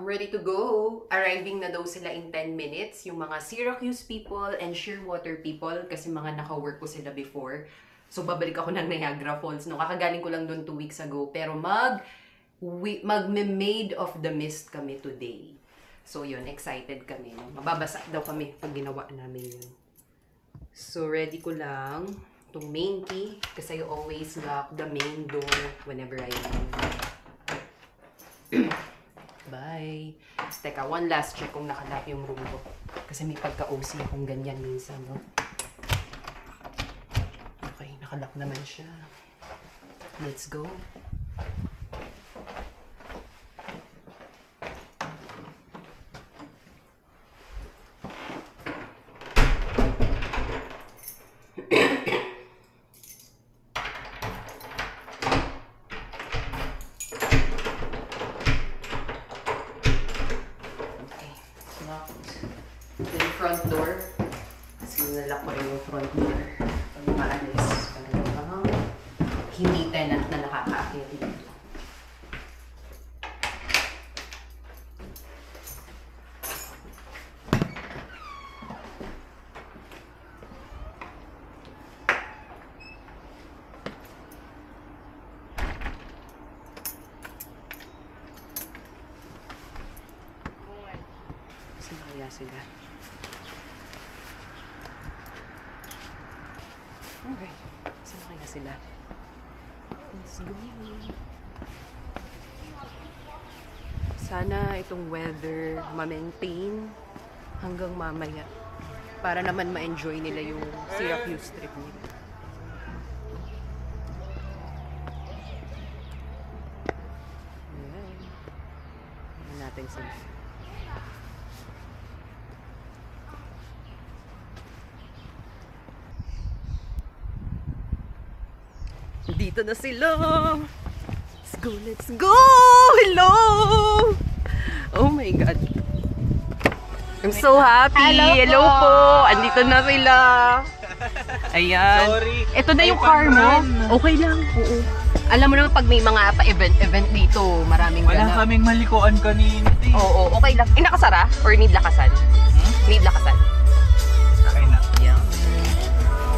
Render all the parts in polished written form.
I'm ready to go. Arriving na daw sila in 10 minutes, yung mga Syracuse people and Shearwater people, kasi mga naka-work ko sila before. So, babalik ako ng Niagara Falls. No, kakagaling ko lang doon 2 weeks ago. Pero mag-made of the mist kami today. So, yun, excited kami. No? Mababasa daw kami pag ginawa namin yun. So, ready ko lang itong main key, kasi I always lock the main door whenever I leave. Bye. Teka, one last check kung nakalock yung room ko. Kasi may pagka-OC akong ganyan minsan, no? Okay, nakalock naman siya. Let's go. Front door. Kasi nalak ko rin yung front door. Pag maalis. Parang hindi tenant na nakaka-akit dito. Saan kaya sila? Okay. Saan kaya sila? Let's go. Sana itong weather ma-maintain hanggang mamaya. Para naman ma-enjoy nila yung Syracuse trip nila. Ayan. Ayan natin sila. Dito na sila! Let's go! Let's go! Hello! Oh my God! I'm so happy! Hello po! Andito na sila! Ayan! Sorry! Ito na yung car mo! Okay lang! Oo. Alam mo naman pag may mga pa-event dito, maraming wala kaming malikuan kanina. Oo, okay lang. Nakasara? Or need lakasan? Need lakasan? Okay na. Yeah.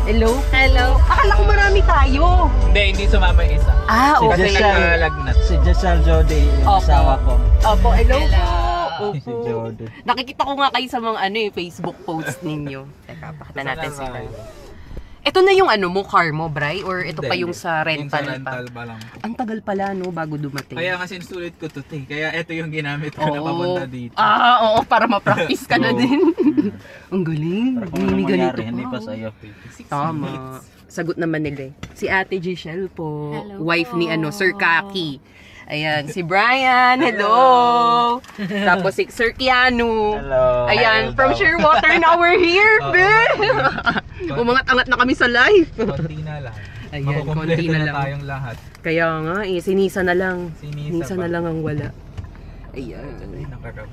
Hello? Hello? Akala ko marami tayo. Hindi sumama yung isa. Ah, okay. Kasi nagkalagnat. Si Jessel Jody, yung asawa ko. Opo, hello po. Si Jody. Nakikita ko nga kayo sa mga Facebook post ninyo. Teka, pakita natin sila. Ito na yung mo, car mo, Bray? Or ito pa yung sa rental yung sa rental pa? pa lang. Ang tagal pala, no, bago dumating. Kaya nga sinusulit ko to, kaya ito yung ginamit ko na papunta dito. Ah, oo, para ma-practice ka na din. Ang galing. Pero kung anong ganito mangyari, hindi pa. pa sa'yo. Tama. Sagot naman nila. Si Ate Giselle po, Hello wife po. ni Sir Kaki. Ayan, si Brian, hello! Tapos si Sir Keanu. Hello. Ayan, from Shearwater, now we're here, Umangat-angat na kami sa live. Konti na lang. Ayan, Makukumpleto konti na na lang. tayong lahat. Kaya nga, sinisa na lang. Sinisa na pa. lang ang wala. Ayan. Ay, nakarap.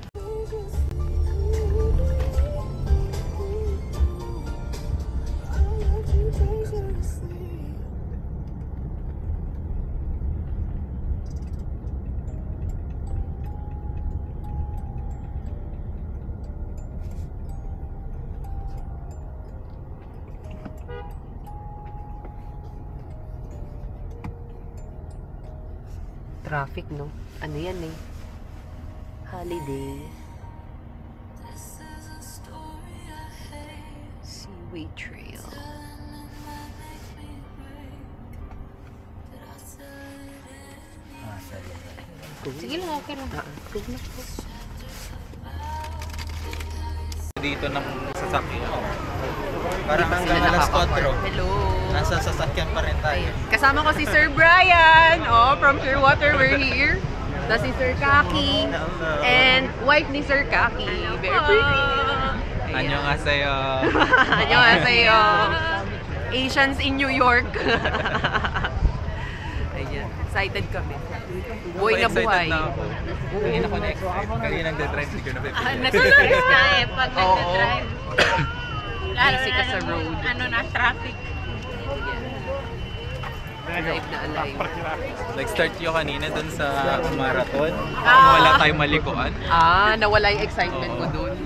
Traffic, no? Ano yan Holiday. Seaway Trail. Sige lang, okay lang. Dito ng sasakyan. Parang Sila hanggang alas nakaka-park. 4. Hello! Nasa sasakyan pa rin tayo. Kasama ko si Sir Brian! From Shearwater, we're here. Tapos si Sir Kaki. And wife ni Sir Kaki. Very pretty. Annyeonghaseyo. Annyeonghaseyo. Asians in New York. Ayan. Excited kami. Buhay na buhay. Kanina ako na-excite. Kanina nagda-drive, hindi ko na-prepare. Nag-stress ka pag Oo. nagda-drive. Busy ka sa road. Traffic. Alive na alive. Nag-start yung kanina dun sa marathon. Ah. Wala tayong malikuan. Nawala yung excitement ko dun.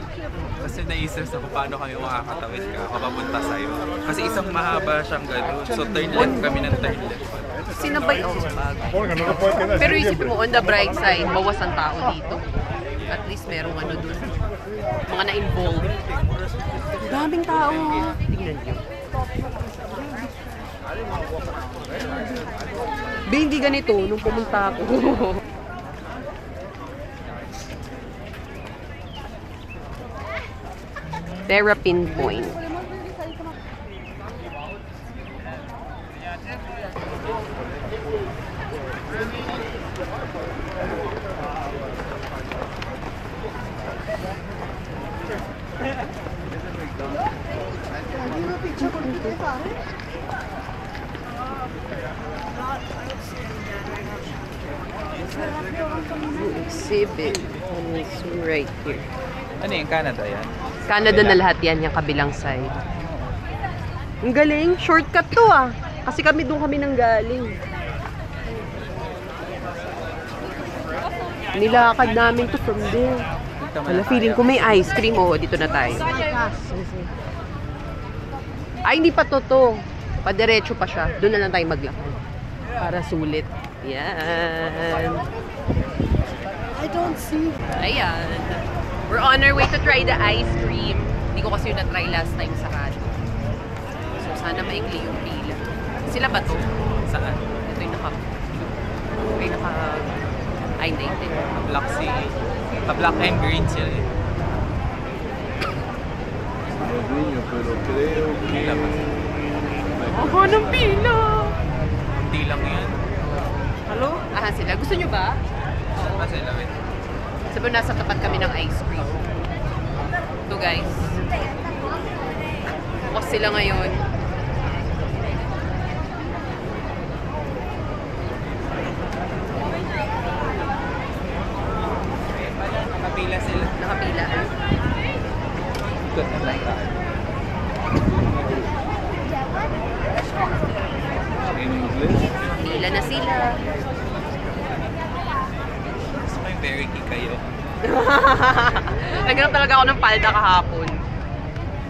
Kasi nai-stress ako paano kami makakatawid ka ako papunta sa'yo. Kasi isang mahaba siyang gano'n. So third left kami ng third left. Sinabay ang bag. Pero isipin mo, on the bright side, bawas ang tao dito. At least merong ano dun. Mga na-involved. Daming tao. Tingnan nyo. Be, hindi ganito nung pumunta ako. Terrapin Point. Exhibit. And it's right here. Ano yung Canada yan? Canada na lahat yan, yung kabilang side. Ang galing, shortcut to ah. Kasi doon kami nang galing. Nilakad namin to from there. Wala, feeling ko may ice cream. Oo, dito na tayo. Ay, hindi pa to. Padiretso pa siya. Doon na lang tayo maglakad. Para sulit. Yan. I don't see. Ayan. We're on our way to try the ice cream. Hindi ko kasi yung na-try last time sa Rado. So, sana maikli yung pila. Sila ba to? Saan? Ito yung ay, hindi. Black Sea. Black and green sila eh. Pila ba? Ako ng pila! Hindi lang yan. Hello? Aha, sila. Gusto nyo ba? Saan ba sila? Wait. Sabi nasa tapat kami ng ice cream. Ito guys. Bukas sila ngayon. Nakapila sila. Nakapila. Ikot na lang tayo. Pila na sila. Gusto ko yung very key kayo. Naghanap talaga ako ng palda kahapon.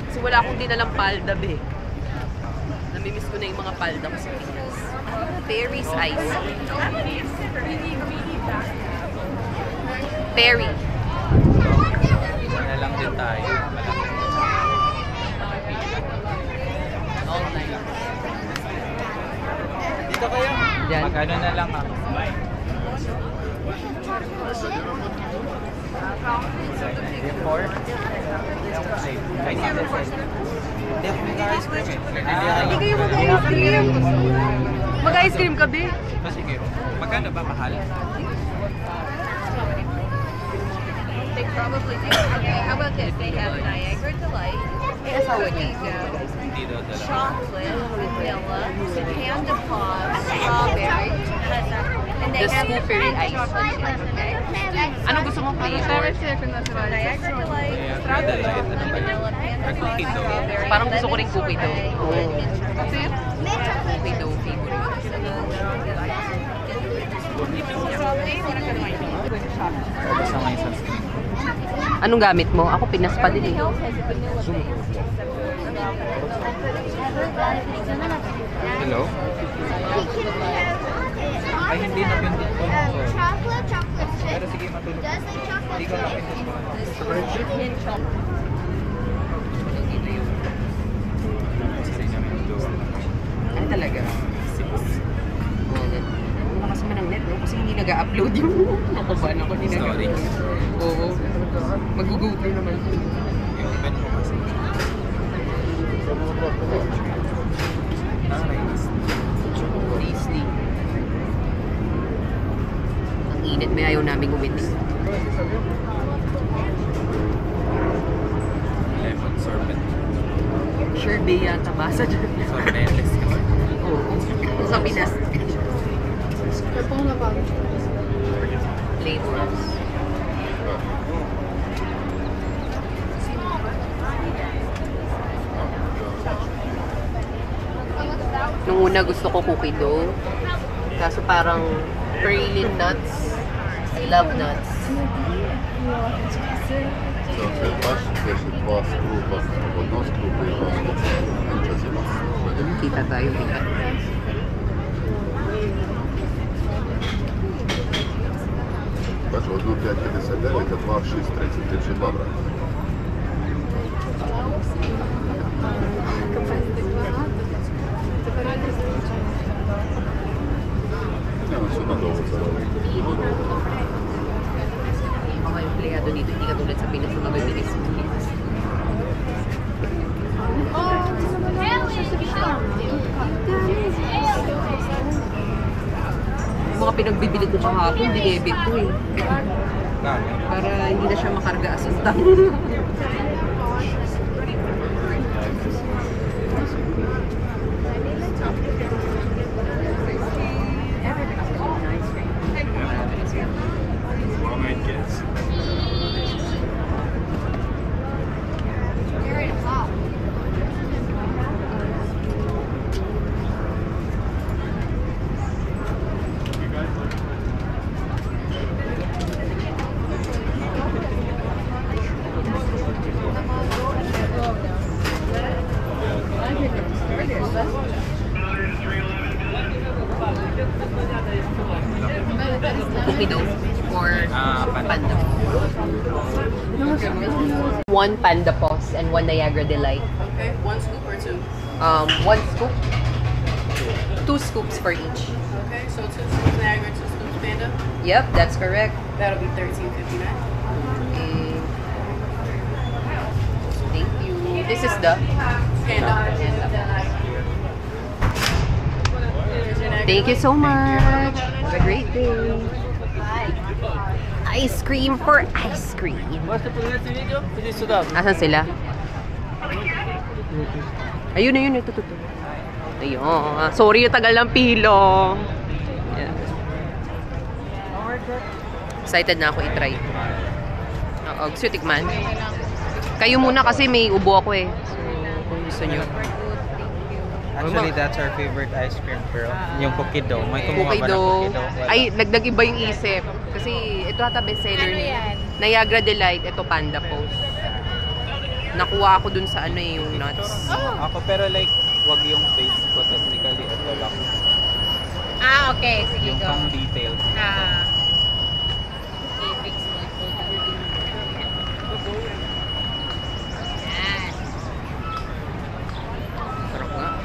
Kasi wala akong dinalang palda, be. Namimiss ko na yung mga palda ko sa Pinas. Perry's ice. Perry. Sana lang din tayo. All night. Dito kayo. Diyan. Mag-ano na lang ako. Yung 4? Yung 5. Ay, hindi ako mag-ice cream eh. Hindi kayo mag-ice cream. Mag-ice cream ka, be. Sige. Magkano ba mahal? They probably do. Okay, how about this? They have Niagara Delight, Tornado, Hindi daw talaga. chocolate, vanilla, panda pod, strawberry, and they The have Scoopery ice. chocolate chip, okay? Ano gusto mong flavor? Niagara Delight, Kaya strawberry, Delight, ano ba yun? vanilla, panda pod, Cookie dough. strawberry. Parang gusto ko rin cookie dough. Mint Cookie dough favorite. Basta may sunscreen. Anong gamit mo? Ako Pinas pa din eh. Hello? Ay, hindi na pindot ko. Chocolate chip. Pero sige, matulog. Does the chocolate Hindi ko na pindot ko. Kasi namin ito. Ano talaga? Ano kasi man ang net, no? Kasi hindi nag-upload yung nakaban ako. Hindi Story. Oo. Mag-go through naman. I-open mo kasi. Tasty. Ang init, may ayaw namin umiti. Lemon sorbet. Sure, be yata basa dyan. Sorbetes kasi. Oo. Sa Pinas. Flavors. Nung una una gusto ko cookie dough. Kaso parang praline nuts. I love nuts. Kita tayo dito. Бачу, одну 5,59, а два в 6,30. Ти ще добре. Я на все надовго це робить. Mga empleyado dito, hindi katulad sa Pinas na mabibilis. Yung mga pinagbibili ko kahapon, dinebit ko eh. Para hindi na siya makarga as utang. Cookie dough or panda. One Panda Paws and one Niagara Delight. Okay, 1 scoop or 2? 1 scoop. 2 scoops for each. Okay, so 2 scoops Niagara, 2 scoops Panda. Yep, that's correct. That'll be $13.59. Okay. Thank you. This is the Panda. Thank you so much. Have a great day. Ice cream for ice cream. Asan sila? Ayun na yun. Ito. Ayun. Sorry yung tagal ng pilo. Yeah. Excited na ako i-try. Oo, gusto tikman. Kayo muna kasi may ubo ako eh. So, kung gusto nyo. Actually, that's our favorite ice cream, pero yung cookie dough. May kumuha Cookie ba ng dough. cookie dough? Wala. Ay, nagdag-iba yung isip. Kasi ito ata bestseller niya. Niagara Delight, ito Panda Paws. Nakuha ako dun sa ano eh, yung nuts. Ako, pero like, wag yung face ko technically. Ito lang. Okay. Sige, Yung go. pang details. Okay, fix mo. Yan. Sarap nga.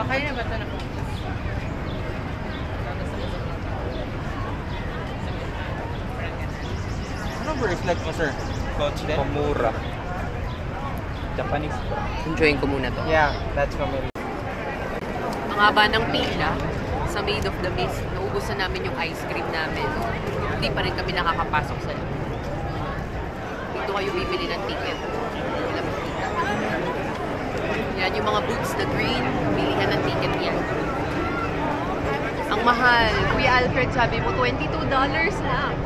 Okay na ba ito na po? Ano ba reflect mo, sir? Coach din? Pamura. Japanese. Enjoyin ko muna to. Yeah, that's familiar. Ang haba ng pila sa Made of the Mist. Naubos na namin yung ice cream namin. Hindi pa rin kami nakakapasok sa loob. Dito kayo bibili ng ticket. Ilang ticket. Yan yung mga boots na green. Bilihan ng ticket yan. Ang mahal. Kuya Alfred, sabi mo, $22 lang.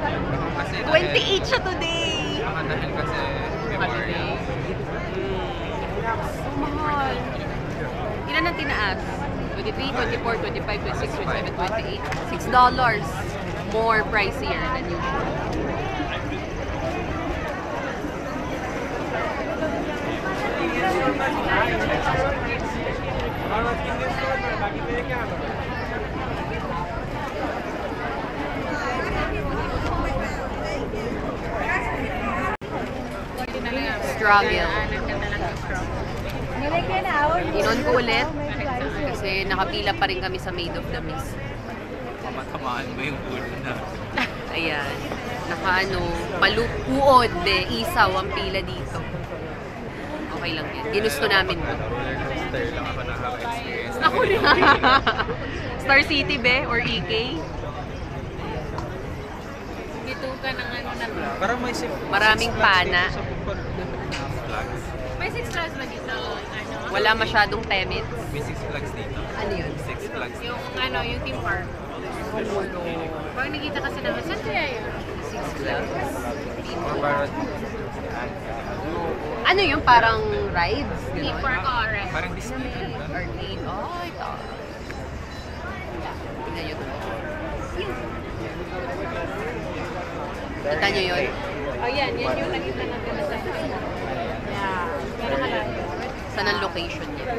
Kasi 28 siya today. dahil kasi February. So mahal. Ilan ang tinaas? 23, 24, 25, 26, 27, 28. $6. More pricier than usual. Struggle. Inon ko ulit kasi nakapila pa rin kami sa Made of the Mist. Mamatamaan mo yung ulo na. Ayan. Palupuod, isaw ang pila dito. Okay lang yan. Ginusto namin to. Roller coaster lang ako nakaka-experience. Ako rin. Star City or EK? Dito ka ng ano na to. Parang may Maraming pana. May 6 plus ba dito? Ano? Wala masyadong temit. May 6 flags dito. Ano yun? 6 flags dito. Yung theme park. Pag nakita kasi namin, saan kaya yun? 6 clubs. Or parang Ano yung parang rides? Theme park already. Parang Disney. Arcade. Oh, ito. Tingnan nyo to. Kita nyo yun? Oh, yan yung nakita natin na sa yeah. Saan ang location niya?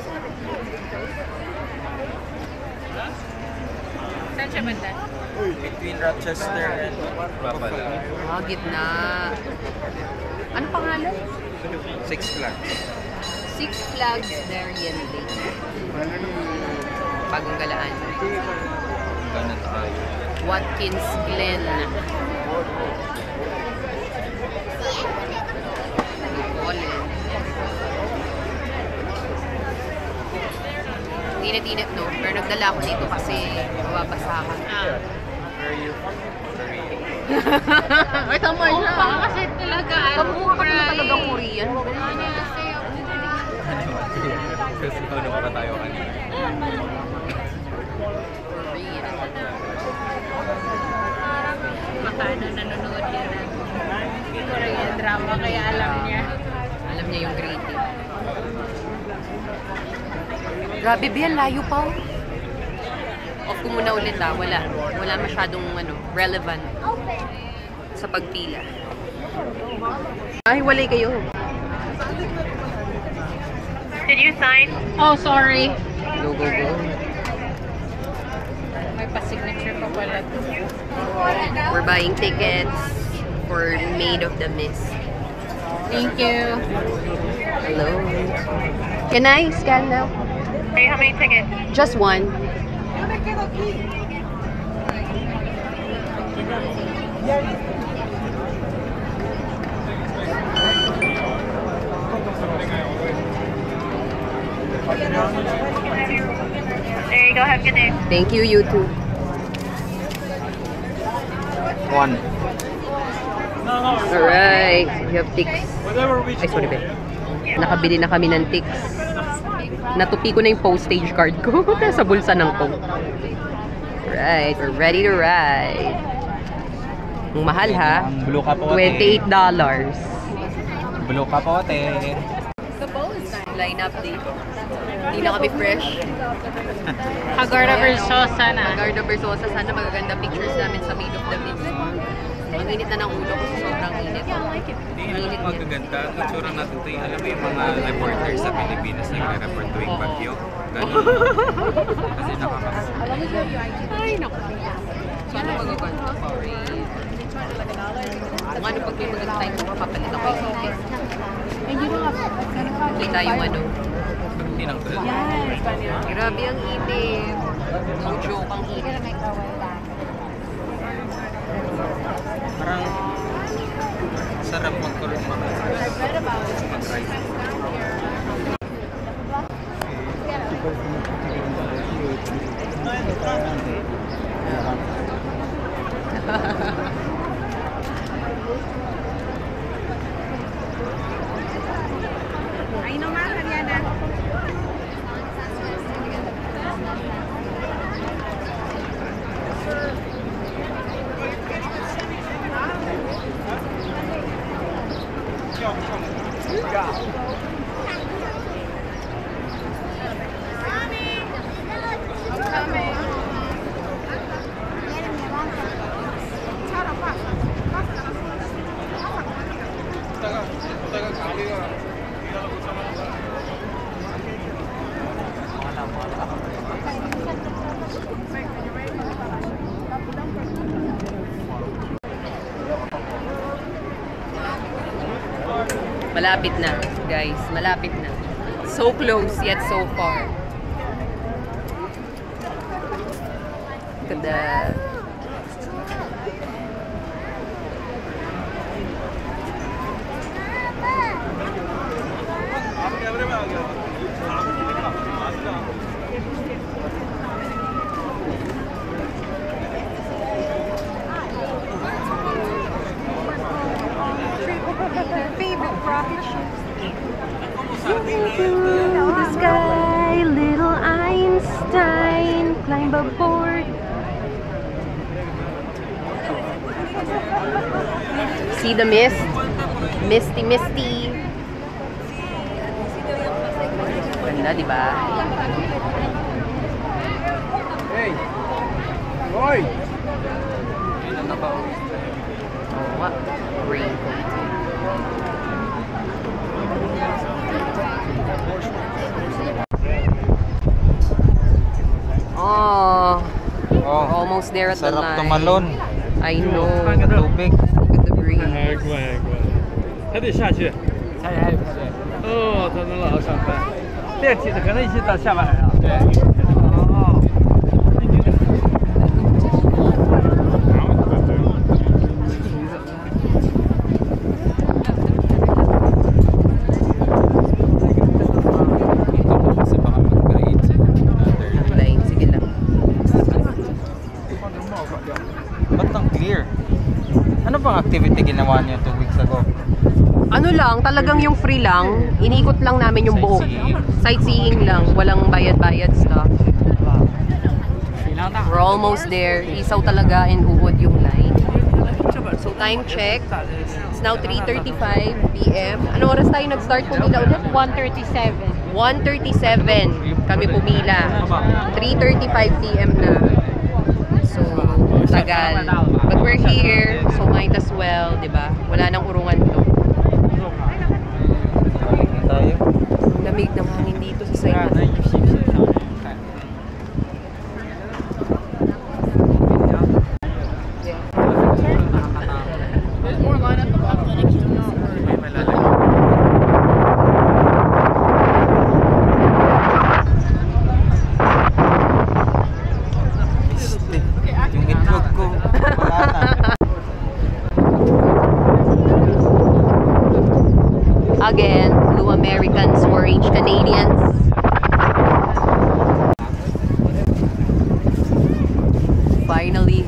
Saan siya banda? Between Rochester and Buffalo. Ah, gitna. Ano pangalan? Six Flags. Six Flags Darien Lake. Bagong Galaan. Ganun tayo. Watkins Glen. Colin. Init-init, no? Pero nagdala ako dito kasi mababasa ka. Where are you? Ay, tama siya. Kasi talaga, Kamukha ka na talaga Korean. Kasi ano pa tayo kanina. Makano nanonood yan ng Korean drama, kaya alam niya. Alam niya yung greeting. Grabe, Bian, layo pa. Off ko muna ulit wala. Wala masyadong relevant sa pagpila. Ay, walay kayo. Did you sign? Oh, sorry. Go, go, go. May pa-signature pa pala. We're buying tickets for Maid of the Mist. Thank you. Hello. Can I scan now? Hey, how many tickets? Just one. There you go, have a good day. Thank you, you too. One. Alright, we have tics. Ay, sorry, be. Nakabili na kami ng tics. Natupi ko na yung postage card ko sa bulsa ng ko. Alright, we're ready to ride. Ang mahal ha, Ang blue kapote. $28. Blue kapote. Line up dito. Hindi na kami fresh. Hagarda Versosa na. Hagarda Versosa. Sana magaganda pictures namin sa Maid of the Mist. Ang init na ng ulo ko sa sobrang init. Hindi alam mo magaganda. Ang itsura natin ito yung alam mo yung mga reporters sa Pilipinas nagre-report tuwing bagyo. Ganun. Kasi nakakasal. Ay, naku. Sana magaganda. Sorry. Kung ano pag may maganda tayong mapapalit ako yung ticket. Kita yung Hindi nang tulad. Grabe ang init. No joke ang init. Parang sarap magkaroon mag-ride. Malapit na, guys. Malapit na. So close, yet so far. Look at that. The sky, little Einstein, climb aboard. See the mist? Misty, misty. Ganda, di ba? Hey! Hoy! Oo nga. Raincoat. Oh, almost there at the line. Sarap tumalon. I know. Tubig. Look at the breeze. 还得下去。下去还得下去。哦，他能老上班，电梯的可能一直到下班啊。对。哦。Line, sige lang. Ba't ang clear? Ano bang activity ginawa niyo 2 weeks ago? Ano lang, talagang yung free lang. Inikot lang namin yung buo. Sightseeing lang. Walang bayad-bayad stuff. We're almost there. Isaw talaga and uod yung line. So time check. It's now 3:35 p.m. Anong oras tayo nag-start pumila ulit? 137. 1:37 kami pumila. 3:35 p.m. na. So, tagal. But we're here, so might as well, di ba? Wala nang urungan to. Tayo. Lamig ng hangin dito sa side na. Yung itlog ko, wala na. Again, blue Americans, orange Canadians. Finally.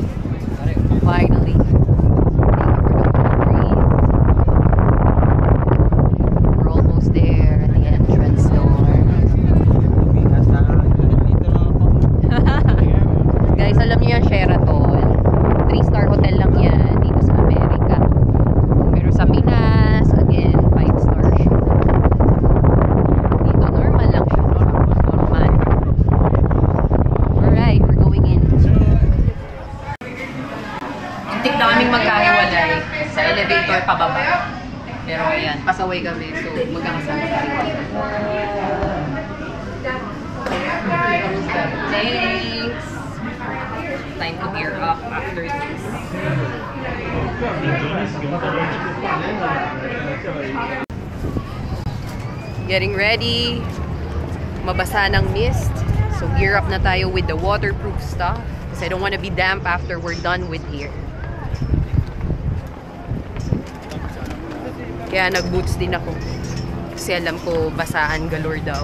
Finally. We're almost there at the entrance door. Dito lang ako. Guys, alam niyo yung Sheraton. 3-star hotel lang yan dito sa Amerika. Pero sa Pinas, again, 5-star siya. Dito, normal lang siya. Normal. Alright, we're going in. Muntik na kaming magkahiwalay sa elevator pababa. Pero ayan, pasaway kami. So, magkakasama kami. Thanks! Time to gear up after this. Getting ready. Mabasa ng mist. So gear up na tayo with the waterproof stuff. Kasi I don't want to be damp after we're done with here. Kaya nag-boots din ako. Kasi alam ko basaan galore daw.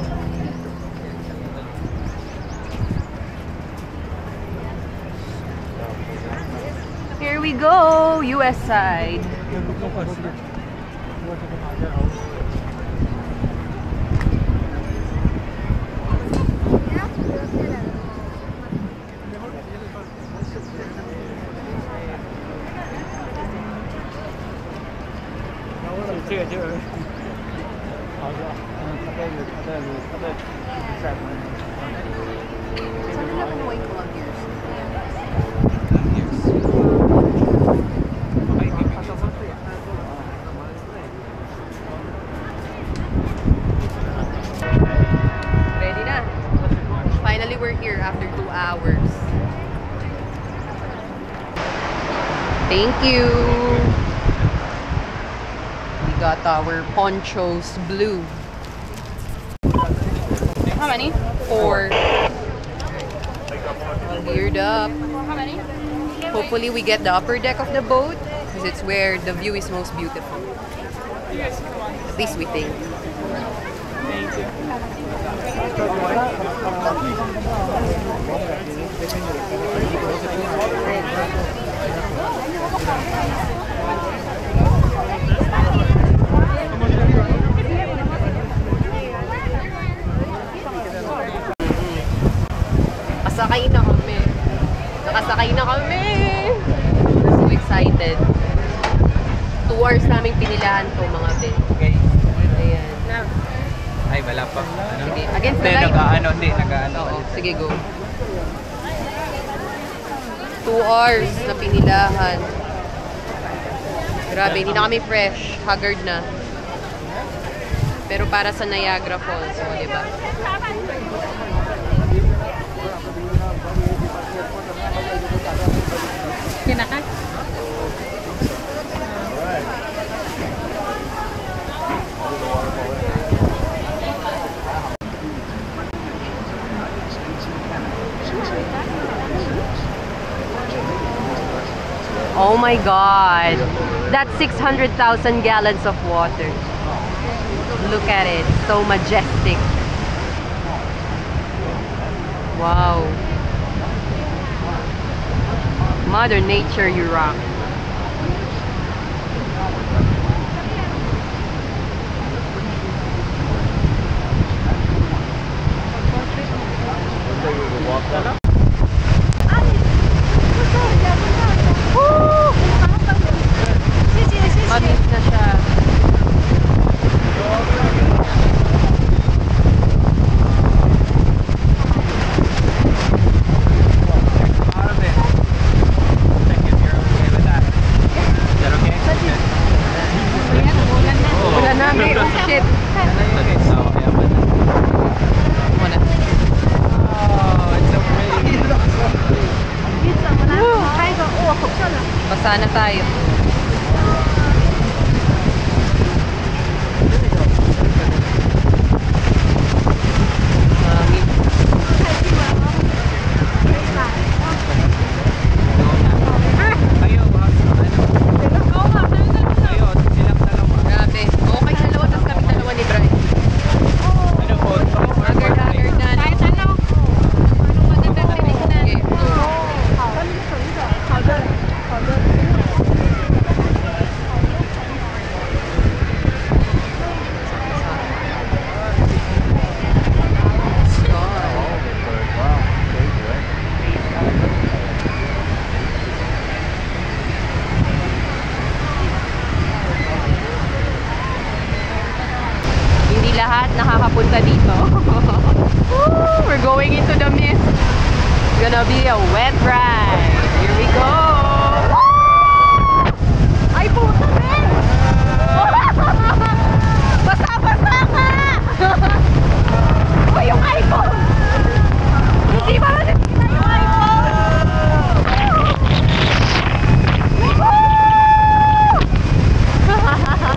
Here we go! US side. Saan nila kumuha yung mga gears? Ready na. Finally, we're here after 2 hours. Thank you. We got our ponchos blue. How many? 4. Geared up. How many? Hopefully we get the upper deck of the boat because it's where the view is most beautiful. At least we think. Nakasakay na kami. Nakasakay na kami. We're so excited. 2 hours namin pinilahan to mga Ben. Okay. Ayan. Ay, wala pa. Ano? Sige, against the Hindi, light. nag-ano. Oo, sige, go. 2 hours na pinilahan. Grabe, hindi na kami fresh. Haggard na. Pero para sa Niagara Falls, o, diba? Kinakat? Oh my God! That's 600,000 gallons of water. Look at it. So majestic. Wow. Mother Nature, you rock. Mamis na siya. Wala na. Oh, shit. Muna. Basa na tayo. Mami. Grabe. Okay, dalawa, tapos kami dalawa ni Brian. Haggard na. Kahit ano. Anong magandang tinignan? Okay, go. Hindi lahat nakakapunta dito. Woo! We're going into the mist. It's gonna be a wet ride. Here we go. Woo! Ay, puta rin! Basta-basta ka! Oh, yung iPhone! Hindi ba nakikita yung iPhone? Tara!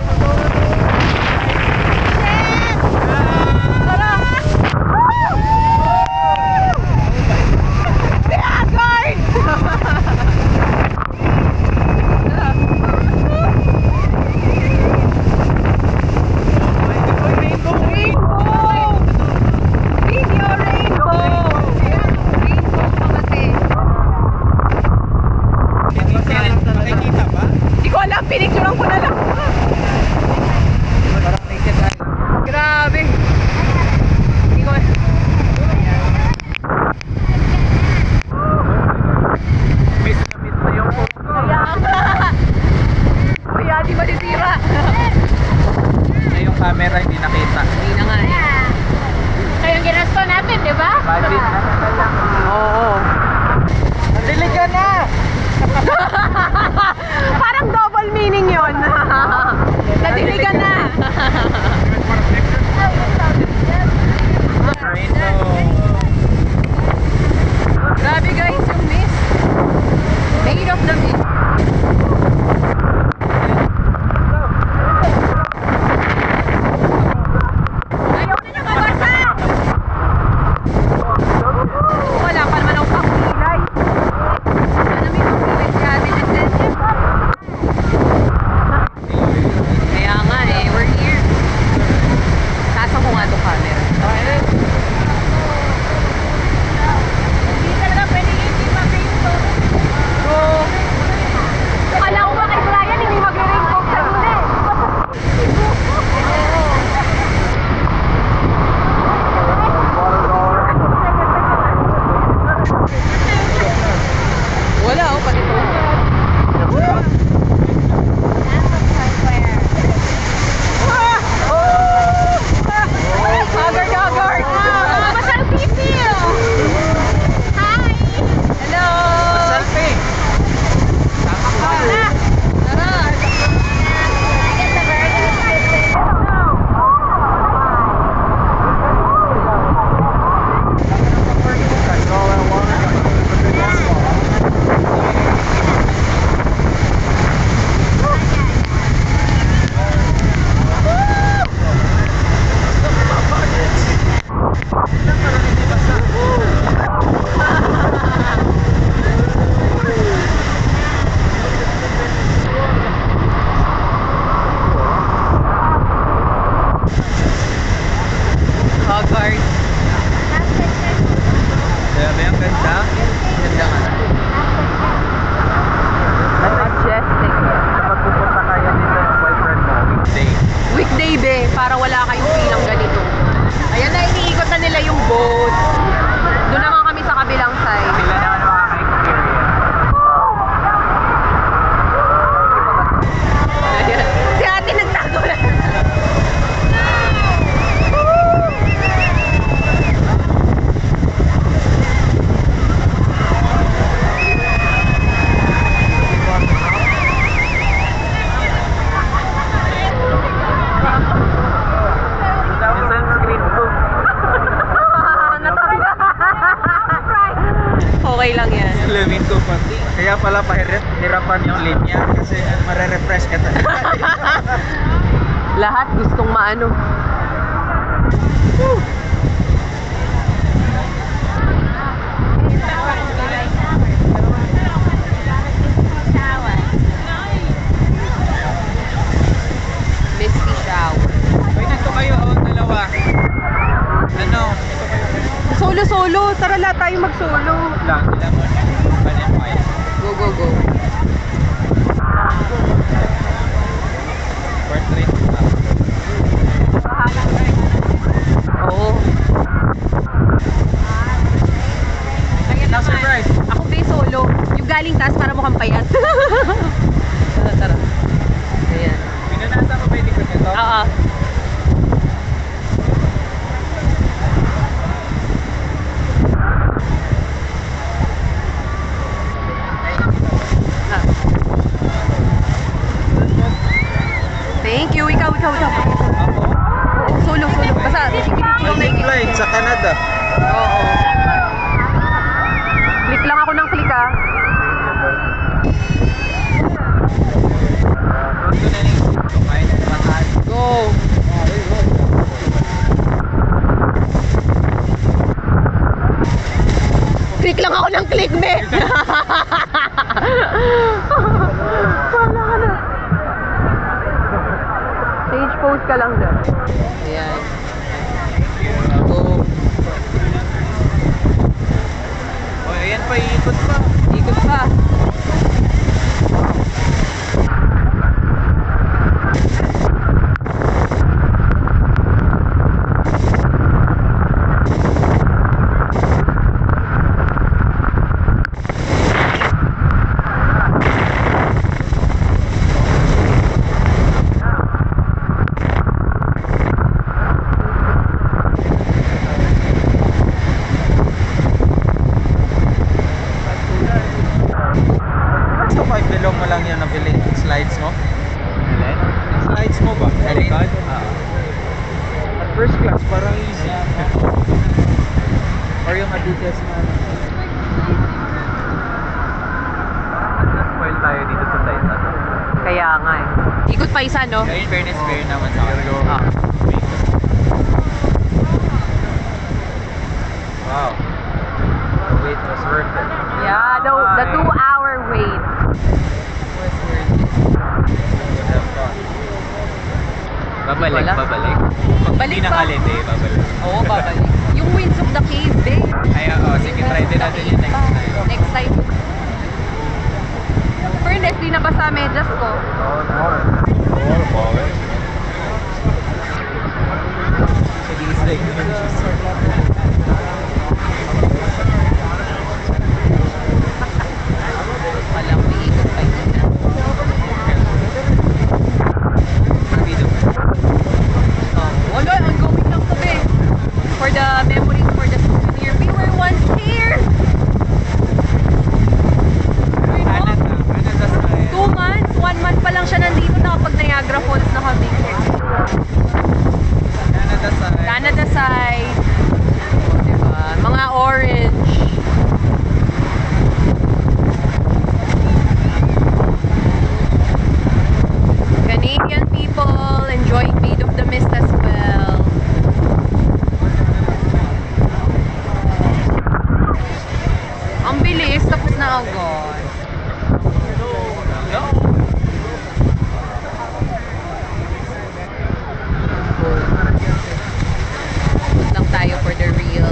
Ganda. Ganda nga. Majestic. Kapag pupunta kayo dito ng boyfriend mo, weekday. Weekday be, para wala kayong pilang ganito. Ayan na, iniikot na nila yung boat. Doon naman kami sa kabilang side. Sila naman makaka-experience. Ayan. Si ate nagtago na. Yung sunscreen ko. Okay lang yan. Lamin ko pati. Kaya pala pahirapan yung linya kasi mare-refresh ka talaga. Lahat gustong maano. Misty shower. Pwede kayo, dalawa. Ano? Solo-solo. Tara lahat tayo mag-solo. Lang, ilang mo. Kanyang kaya. Go, go, go. Portrait. Oo. Ayan naman. Surprise. Ako ba solo? Yung galing taas para mukhang payat. Tara, tara. Ayan. Pinanasa mo pwede ko nito? Oo. Ah. Thank you. Ikaw. Ako? Solo. Basta, ikaw na ikip. Flight sa Canada. Oo. Click lang ako ng click ah. Doon ko na rin. Kumain ng matahan. Go. Click lang ako ng click, be. Wala ka na. Stage pose ka lang dyan. Ayan. Go. O, ayan pa, iikot pa. Ikot pa. Gusto ko i-below mo lang yung nabili slides mo. Slides mo ba? Likod? At first class, parang easy. Or yung Adidas na spoil tayo dito sa side na to. Kaya nga eh. Ikot pa isa, no? Kaya in fairness, fair naman sa akin. Ah. Wow. The wait was worth it. Yeah, the 2-hour wait. Was worth it. Babalik. Babalik Hindi na pa. kalite, babalik. Oo, babalik. Yung Winds of the Cave, eh. Ay, sige, try din natin yung next time. Next time. Fairness, di na ba sa medyas ko? Sige, it's like Walang umiikot pa yun. Wala, ongoing lang to, be. For the memories, for the souvenir. We were once here! Canada style. 2 months, 1 month pa lang siya nandito, nakapag Niagara Falls na kami. Canada style. Canada side. O, diba? Mga orange. Canadian people enjoying Maid of the Mist as well. Ang bilis, tapos na agad. Punta lang tayo for the real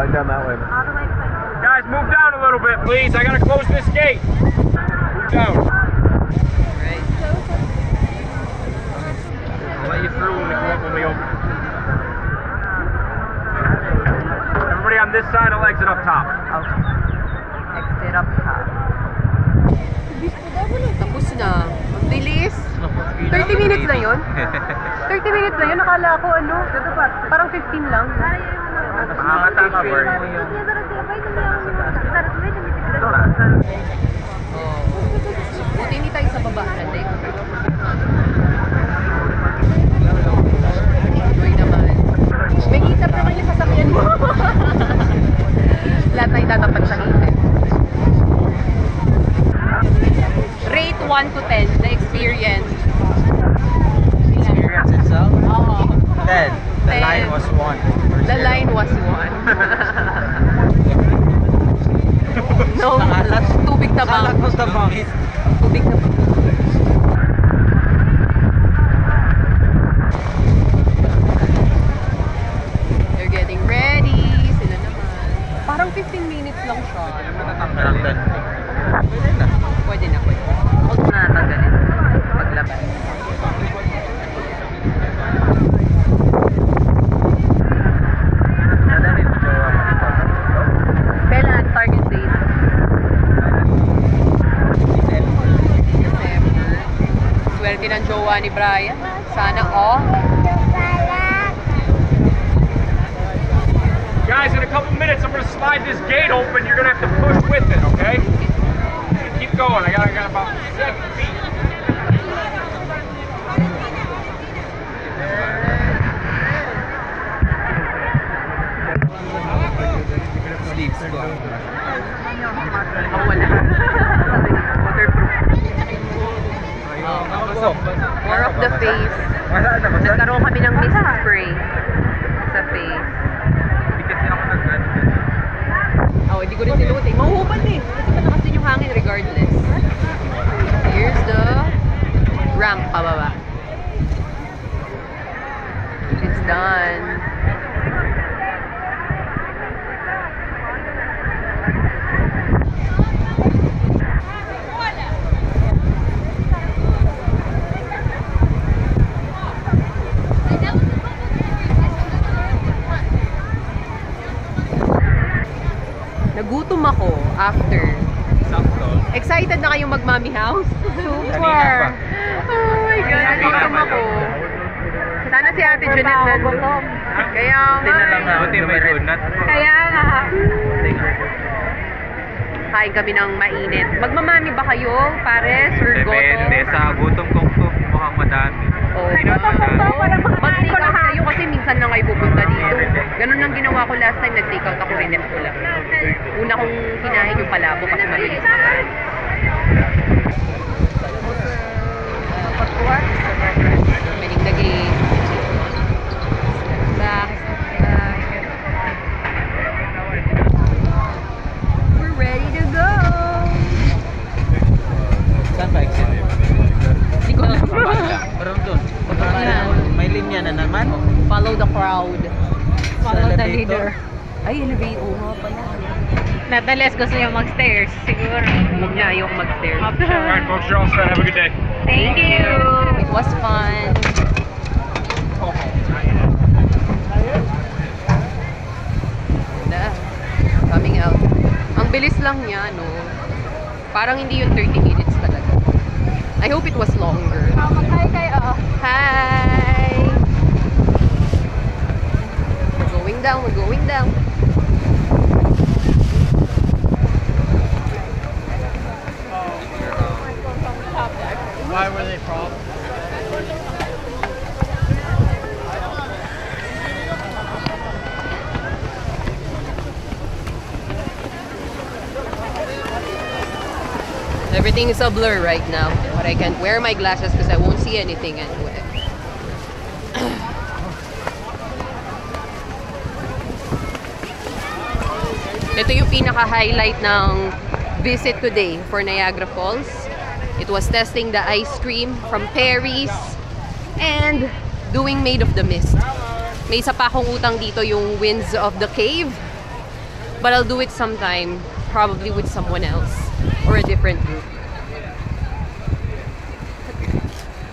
Slide down that way. Guys, move down a little bit, please. I gotta close this gate. Move down. Right. I'll let you through when we open. Everybody on this side, I'll exit up top. Exit up top. Tapos na. Ang bilis. 30 minutes na yun? 30 minutes na yun? Nakala ko ano? Parang 15 lang. Makakatama ba yun? Oh. Buti hindi tayo sa baba. Hindi. Enjoy naman. May hitap naman yung sasakyan mo. Lahat tayo tatapat sa hitap. Rate 1 to 10, the experience. Experience itself? Oo. 10. The 10. line was 1. The line was 1. No, tubig tabang. Kalat mo tabang. Tubig tabang. They're getting ready. Sila naman. Parang 15 minutes lang siya. Parang 10. Pwede na. Pwede na, pwede. Huwag na natanggalin. Paglabas. Nadalhin mo siya. Kailan? Target date? December. Swerte ng jowa ni Brian. Sana all. Guys, in a couple minutes, I'm gonna slide this gate open. You're gonna have to push with it, okay? Keep going. I got about 7 feet. Sleeves ko. Ako wala. Waterproof. More of the face. Wala na ba? Nagkaroon kami ng mist spray sa face. Hindi kasi ako nag-ano. Oh, hindi ko rin sinuot eh. Mahuhubad eh. Kasi matakas din yung hangin regardless. Here's the ramp pababa. It's done. Nagutom ako after. Excited na kayong mag-mommy house? Super! Oh my God, nagutom ako. Sana si Ate Junette nandun. Kaya nga. Buti may donut. Kaya nga. Kain kami ng mainit. Magmamami ba kayo? Pares or goto? Depende. Sa gutom ko mukhang madami. Oh, mag-take out kayo kasi minsan lang kayo pupunta dito. Ganun lang ginawa ko last time. Nag-take out ako rin ko lang. Una kong kinain yung palabo kasi mabilis naman. Meaning the game. Back. We're ready to go. Saan ba exit? Hindi ko alam. Parang doon. May linya na naman. Follow the crowd. Follow the leader. Ay, elevator. Oo nga pala. Natalis gusto niyo mag-stairs, siguro. Huwag na, ayoko mag-stairs. Alright, folks, you're all set. Have a good day. Thank you! It was fun. Na, coming out. Ang bilis lang niya, no? Parang hindi yung 30 minutes talaga. I hope it was longer. Mag-hi kayo. Hi! We're going down, we're going down. Why were they from? Everything is a blur right now, but I can't wear my glasses because I won't see anything anyway. Ito yung pinaka-highlight ng visit today for Niagara Falls. It was testing the ice cream from Perry's and doing Made of the Mist. May isa pa akong utang dito yung Winds of the Cave. But I'll do it sometime, probably with someone else or a different group.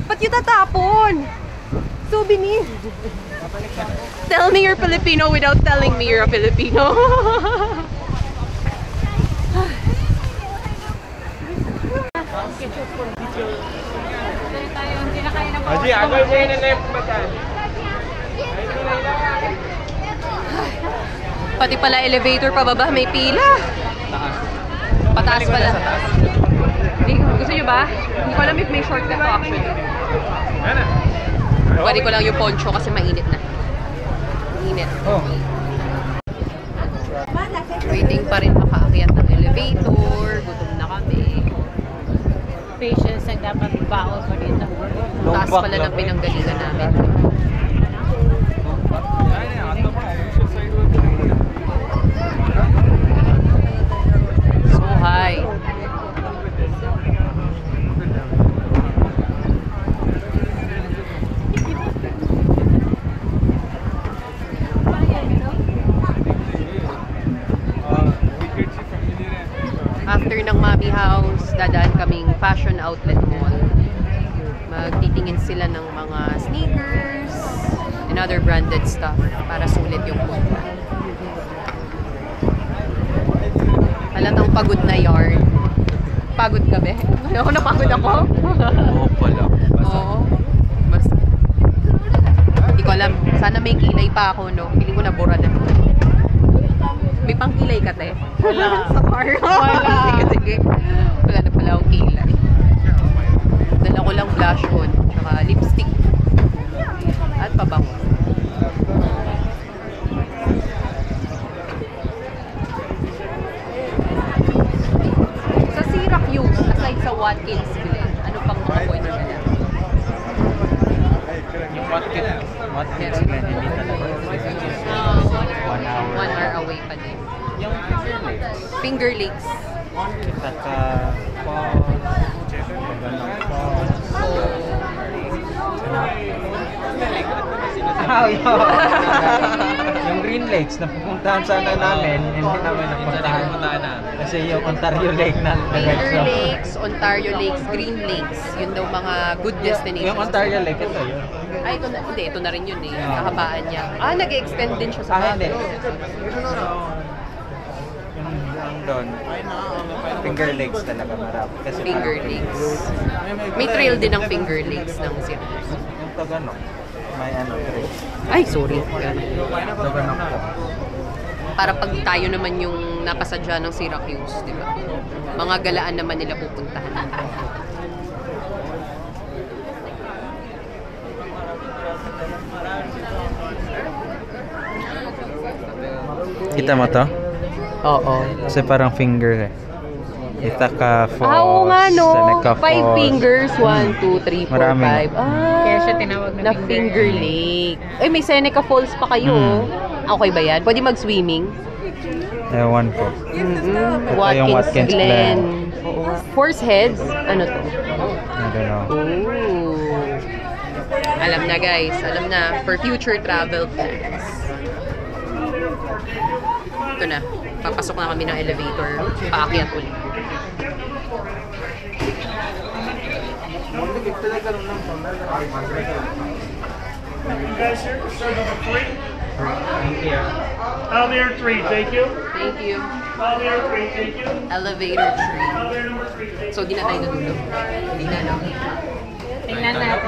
Ba't yung tatapon? Souvenir! Tell me you're Filipino without telling me you're a Filipino. Haji, ako yung na-left ba tayo? Pati pala elevator pababa, may pila. Pataas pala. Gusto nyo ba? Hindi ko alam if may shortcut to actually. Pwede ko lang yung poncho kasi mainit na. Init. Oh. Waiting pa rin makaakyat ng elevator. Gutom na kami. Patience ang dapat baon mo dito. Taas pala ng pinanggalingan namin. So high. After ng Mami House, dadaan kaming fashion outlet mall. Magtitingin sila ng mga sneakers and other branded stuff para sulit yung punta. Halatang pagod na yarn. Pagod ka be? Ako napagod ako? Oo pala. Oo. Basta. Hindi ko alam. Sana may kilay pa ako, no? Feeling ko nabura na. May pangkilay ka, te? Wala. Sa car? Wala. Sige, sige. Wala na pala akong kilay. Dala ko lang blush on, tsaka lipstick. At pabango. Sa Syracuse, aside sa Watkins Glen, ano pang mga pwede ka na? Yung Watkins Glen, hindi talaga. 1 hour. 1 hour away pa din. Yung Finger Lakes. kita ka falls, Maganang falls. Yung Green Lakes, napupuntahan sana namin, hindi namin napuntahan. Kasi yung Ontario Lake na Finger Lakes, Ontario Lakes, Green Lakes. Yun daw mga good destinations. Yung Ontario Lake, ito yun. Ay, ito na. Hindi, ito na rin yun eh. Kahabaan niya. Ah, nag-extend din siya sa Hindi. Baguio. Yung doon, Finger Lakes talaga marami. Kasi Finger Lakes. May trail din ang Finger Lakes ng Syracuse. yung Taganok, may ano trail. Ay, sorry. Taganok po. Para pag tayo naman yung napasadya ng Syracuse, di ba? Mga galaan naman nila pupuntahan. Kita mo to? Oo. Kasi parang finger eh. Ithaca Falls, Ah, oo nga no. Seneca 5 Falls. fingers. 1, 2, 3, 4, 5. Marami. Ah, Kaya siya tinawag na Finger Lake. Ay, may Seneca Falls pa kayo. Okay ba yan? Pwede mag-swimming? Ewan ko. Ito yung Watkins Glen. Oo nga. Horse Heads? Ano to? I don't know. Ooh. Alam na guys. Alam na. For future travel plans. Ito na. Papasok na kami ng elevator. Paakyat ulit. Elevator 3, thank you. Thank you. Elevator 3, thank you. Elevator 3. Elevator number 3, thank you. So, di na tayo natulog. Hindi na, no? Tingnan natin.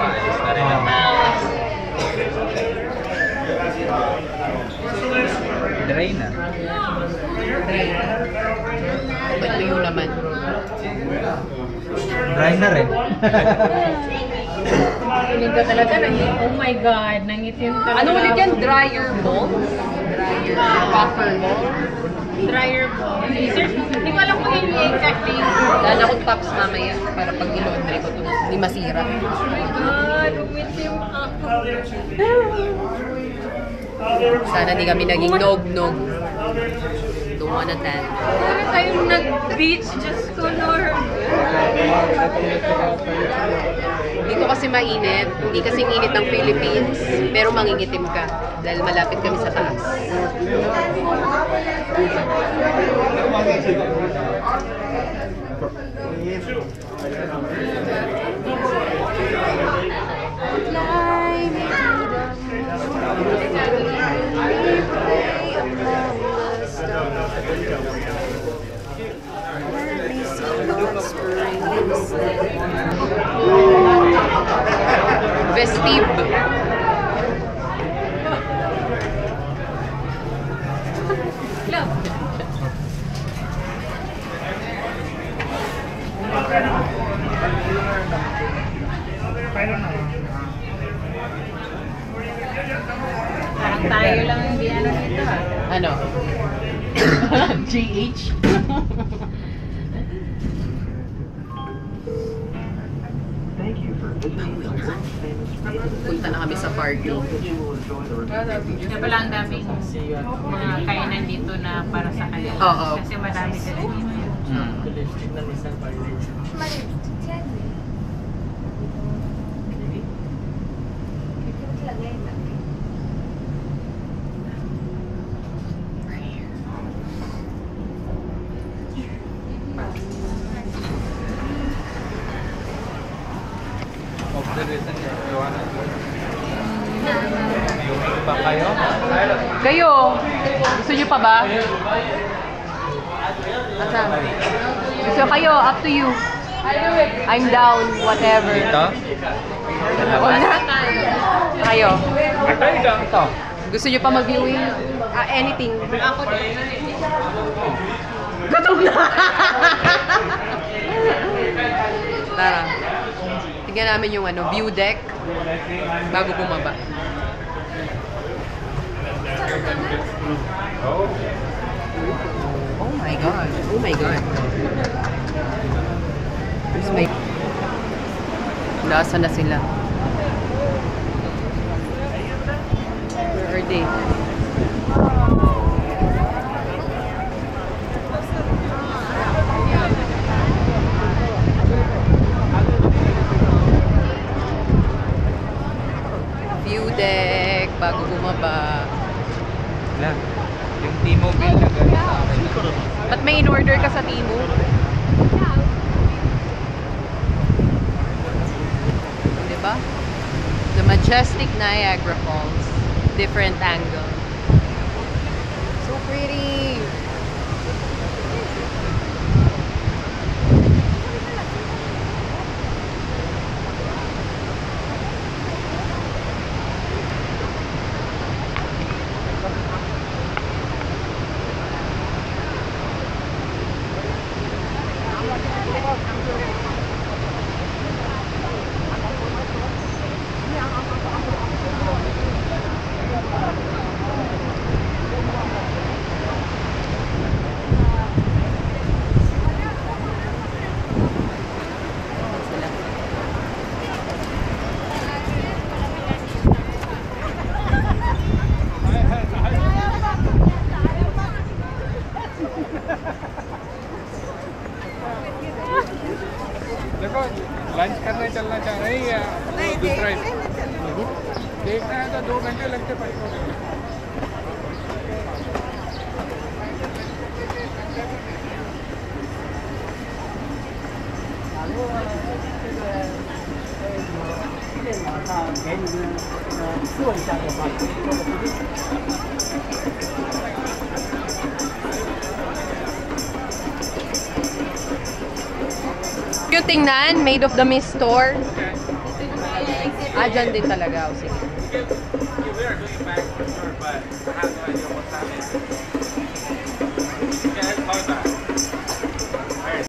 Dry na. Ba't tuyo naman? Dry na rin. Pinig ko talaga, oh my God, nangitim talaga. Ano ulit yan? Dryer mold? Dryer buffer mold? Dryer ball. Hindi ko alam kung yun yung exact name. Lala akong tops mamaya para pag i-laundry ko ito. Hindi masira. Oh my God, umitim ako. Sana di kami naging nog-nog. Don't wanna tan. Ano tayong nag-beach? Diyos ko, Lord. Dito kasi mainit. Hindi kasing init ng Philippines. Pero mangingitim ka. Dahil malapit kami sa taas. Vestib. Parang tayo lang yung ano nito ah. Ano? GH? Punta na kami sa party. Kaya pala ang daming mga kainan dito na para sa kanila. Oo. Kasi madami sila dito. Observation niya. Iwanan ko. Pa kayo? Kayo, gusto nyo pa ba? Asa? Gusto kayo, up to you. I'm down, whatever. Dito? O na? Kayo. Ito. Gusto nyo pa mag-viewing? Anything. Ako din. Gutom na! Tara. Tignan namin yung ano, view deck bago bumaba. Oh my God. Oh my God. Nasa na sila? Where are they? View deck bago bumaba. Wala. Yung T-Mobile na galing sa akin. Ba't may in-order ka sa Timo? Diba? The majestic Niagara Falls. Different angle. So pretty! देखो लंच करने चलना चाह रहे हैं या दूसरा देखना है तो 2 घंटे लगते पड़ेंगे Yung tingnan, Made of the Mist store. Dyan din talaga. O, sige. We are doing back for sure, but I have no idea what's happening.